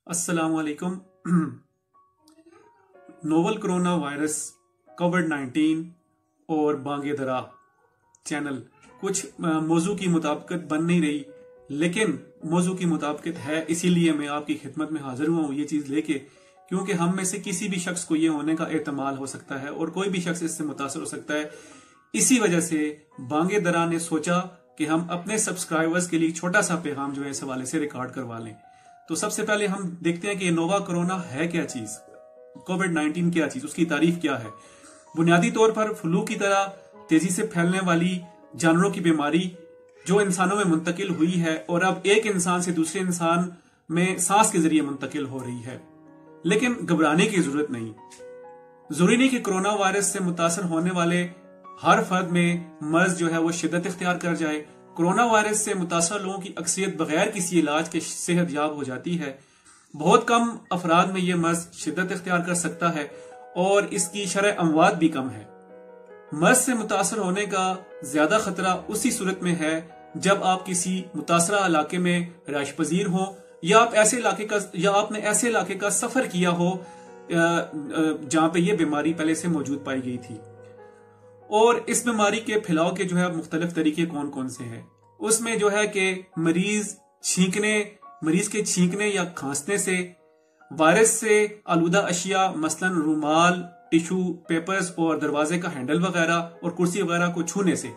अस्सलामुअलैकुम। Novel corona virus कोविड-19 और बांगे दरा चैनल कुछ मौजू की मुताबिकत बन नहीं रही, लेकिन मौजू की मुताबिकत है, इसीलिए मैं आपकी खिदमत में हाजिर हुआ हूँ ये चीज लेके, क्योंकि हम में से किसी भी शख्स को ये होने का एहतमाल हो सकता है और कोई भी शख्स इससे मुतासर हो सकता है। इसी वजह से बांगे दरा ने सोचा कि हम अपने सब्सक्राइबर्स के लिए छोटा सा पैगाम जो है इस हवाले से रिकॉर्ड करवा लें। तो सबसे पहले हम देखते हैं कि नोवा कोरोना है क्या चीज, कोविड-19 क्या चीज, उसकी तारीफ क्या है। बुनियादी तौर पर फ्लू की तरह तेजी से फैलने वाली जानवरों की बीमारी जो इंसानों में मुंतकिल हुई है और अब एक इंसान से दूसरे इंसान में सांस के जरिए मुंतकिल हो रही है। लेकिन घबराने की जरूरत नहीं। जरूरी नहीं कि कोरोना वायरस से मुतासर होने वाले हर फर्द में मर्ज जो है वो शिद्दत इख्तियार कर जाए। कोरोना वायरस से मुतासर लोगों की अक्सरियत बगैर किसी इलाज के सेहत याब हो जाती है। बहुत कम अफराद में यह मर्ज शिद्दत इख्तियार कर सकता है और इसकी शरह अमवात भी कम है। मर्ज से मुतासर होने का ज्यादा खतरा उसी सूरत में है जब आप किसी मुतासरा इलाके में रिहाइश पजीर हो या आपने ऐसे इलाके का सफर किया हो जहां पे यह बीमारी पहले से मौजूद पाई गई थी। और इस बीमारी के फैलाव के जो है मुख्तलिफ तरीके कौन कौन से हैं, उसमें जो है कि मरीज के छींकने या खांसने से, वायरस से आलूदा अशिया मसलन रूमाल, टिश्यू पेपर्स और दरवाजे का हैंडल वगैरह और कुर्सी वगैरह को छूने से,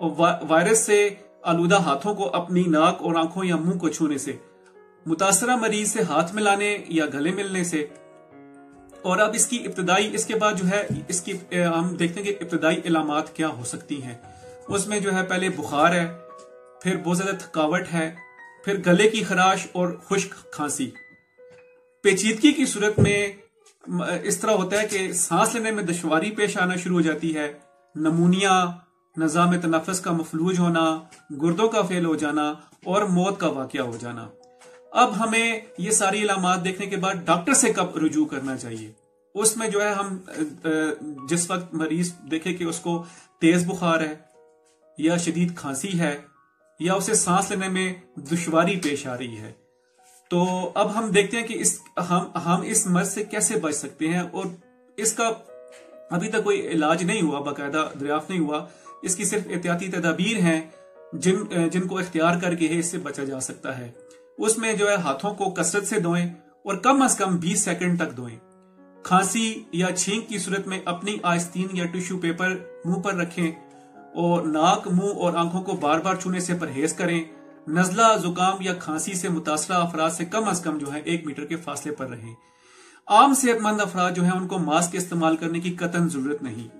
और वायरस से आलूदा हाथों को अपनी नाक और आंखों या मुंह को छूने से, मुतासरा मरीज से हाथ मिलाने या गले मिलने से। और अब इसके बाद जो है इसकी हम देखते हैं कि इब्तदाई इलामात क्या हो सकती हैं। उसमें जो है पहले बुखार है, फिर बहुत ज्यादा थकावट है, फिर गले की खराश और खुश्क खांसी। पेचीदगी की सूरत में इस तरह होता है कि सांस लेने में दुश्वारी पेश आना शुरू हो जाती है, नमूनिया, निज़ाम तनफ़ुस का मफलूज होना, गुर्दों का फेल हो जाना और मौत का वाकया हो जाना। अब हमें ये सारी इलामात देखने के बाद डॉक्टर से कब रुजू करना चाहिए, उसमें जो है हम जिस वक्त मरीज देखे कि उसको तेज बुखार है या शदीद खांसी है या उसे सांस लेने में दुश्वारी पेश आ रही है, तो अब हम देखते हैं कि हम इस मर्ज से कैसे बच सकते हैं। और इसका अभी तक कोई इलाज नहीं हुआ, बाकायदा दरियाफ्त नहीं हुआ। इसकी सिर्फ एहतियाती तदाबीर हैं जिनको इख्तियार करके इससे बचा जा सकता है। उसमें जो है हाथों को कसरत से धोएं और कम से कम 20 सेकंड तक धोएं। खांसी या छींक की सूरत में अपनी आस्तीन या टिश्यू पेपर मुंह पर रखें और नाक, मुंह और आंखों को बार बार छूने से परहेज करें। नजला, जुकाम या खांसी से मुतासरा अफराद से कम जो है 1 मीटर के फासले पर रहें। आम सेहतमंद अफराद जो है उनको मास्क इस्तेमाल करने की कतन जरूरत नहीं।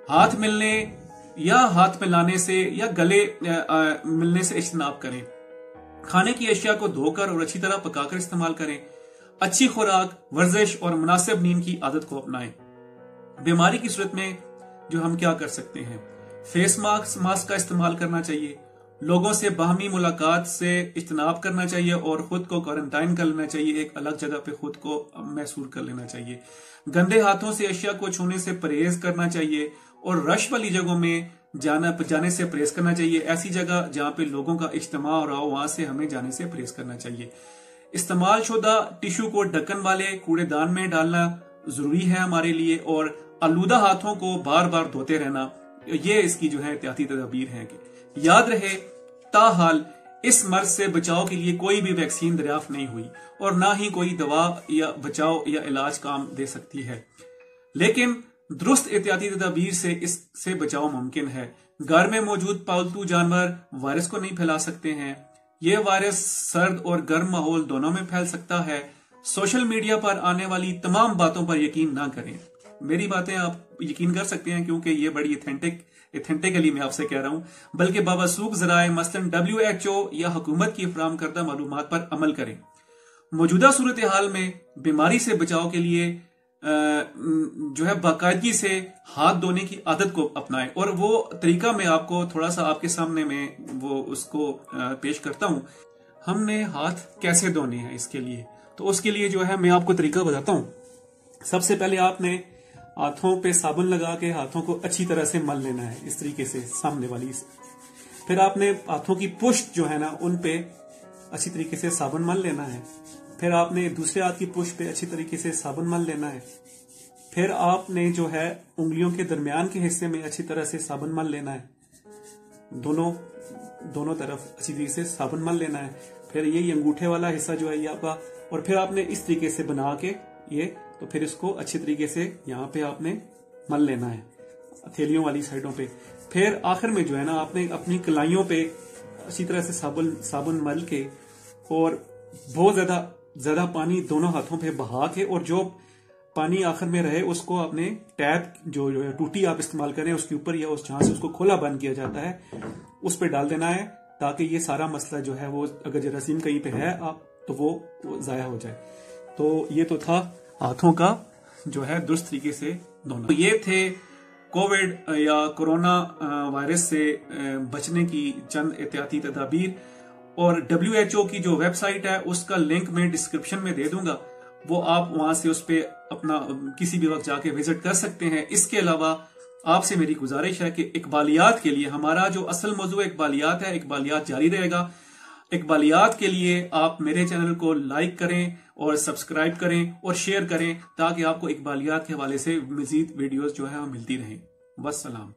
हाथ मिलने या हाथ मिलाने से या गले मिलने से इज्तनाब करें। खाने की अशिया को धोकर और अच्छी तरह पकाकर इस्तेमाल करें। अच्छी खुराक, वर्जिश और मुनासिब नींद की आदत को अपनाएं। बीमारी की सूरत में जो हम क्या कर सकते हैं, फेस मास्क का इस्तेमाल करना चाहिए, लोगों से बाहमी मुलाकात से इज्तनाब करना चाहिए और खुद को क्वारंटाइन कर लेना चाहिए, एक अलग जगह पे खुद को महसूर कर लेना चाहिए। गंदे हाथों से अशिया को छूने से परहेज करना चाहिए और रश वाली जगहों में जाने से परहेज करना चाहिए। ऐसी जगह जहां पे लोगों का इज्तिमा हो रहा हो वहां से हमें जाने से परहेज करना चाहिए। इस्तेमाल शुदा टिश्यू को ढक्कन वाले कूड़ेदान में डालना जरूरी है हमारे लिए और आलूदा हाथों को बार बार धोते रहना, ये इसकी जो है एहतियाती तदबीर है। कि याद रहे, ताहाल इस मर्ज से बचाव के लिए कोई भी वैक्सीन दरियाफ्त नहीं हुई और ना ही कोई दवा या बचाव या इलाज काम दे सकती है, लेकिन दुरुस्त एहतियाती तदबीर से इससे बचाव मुमकिन है। घर में मौजूद पालतू जानवर वायरस को नहीं फैला सकते हैं। यह वायरस सर्द और गर्म माहौल दोनों में फैल सकता है। सोशल मीडिया पर आने वाली तमाम बातों पर यकीन ना करें। मेरी बातें आप यकीन कर सकते हैं क्योंकि ये बड़ी एथेंटिकली मैं आपसे कह रहा हूं, बल्कि बावसूख जराए मसलन WHO या हुकूमत की फराहम करदा मालूमात पर अमल करें। मौजूदा सूरत हाल में बीमारी से बचाव के लिए जो है बाकायदगी से हाथ धोने की आदत को अपनाएं और वो तरीका मैं आपको थोड़ा सा आपके सामने में वो उसको पेश करता हूं। हमने हाथ कैसे धोने हैं इसके लिए, तो उसके लिए जो है मैं आपको तरीका बताता हूं। सबसे पहले आपने हाथों पे साबुन लगा के हाथों को अच्छी तरह से मल लेना है, इस तरीके से सामने वाली से। फिर आपने हाथों की पुष्ट जो है ना उन पे अच्छी तरीके से साबुन मल लेना है। फिर आपने दूसरे हाथ की पुश पे अच्छी तरीके से साबुन मल लेना है। फिर आपने जो है उंगलियों के दरमियान के हिस्से में अच्छी तरह से साबुन मल लेना है, दोनों तरफ अच्छी तरीके से साबुन मल लेना है। फिर ये अंगूठे वाला हिस्सा जो है ये आपका, और फिर आपने इस तरीके से बना के ये, तो फिर इसको अच्छी तरीके से यहाँ पे आपने मल लेना है हथेलियों वाली साइडों पे। फिर आखिर में जो है ना आपने अपनी कलाइयों पे अच्छी तरह से साबुन मल के और बहुत ज्यादा पानी दोनों हाथों पे बहा के, और जो पानी आखिर में रहे उसको अपने टैप जो टूटी आप इस्तेमाल करें उसके ऊपर, या उस जहां से उसको खोला बंद किया जाता है उस पे डाल देना है, ताकि ये सारा मसला जो है वो अगर जरासीम कहीं पे है आप तो वो जाया हो जाए। तो ये तो था हाथों का जो है दुरुस्त तरीके से धोना। तो ये थे कोविड या कोरोना वायरस से बचने की चंद एहतियाती तदाबीर, और WHO की जो वेबसाइट है उसका लिंक मैं डिस्क्रिप्शन में दे दूंगा, वो आप वहां से उस पे अपना किसी भी वक्त जाके विजिट कर सकते हैं। इसके अलावा आपसे मेरी गुजारिश है कि इकबालियात के लिए, हमारा जो असल मौजू इकबालियात है, इकबालियात जारी रहेगा। इकबालियात के लिए आप मेरे चैनल को लाइक करें और सब्सक्राइब करें और शेयर करें, ताकि आपको इकबालियात के हवाले से मजीद वीडियोस जो है वो मिलती रहें। वस्सलाम।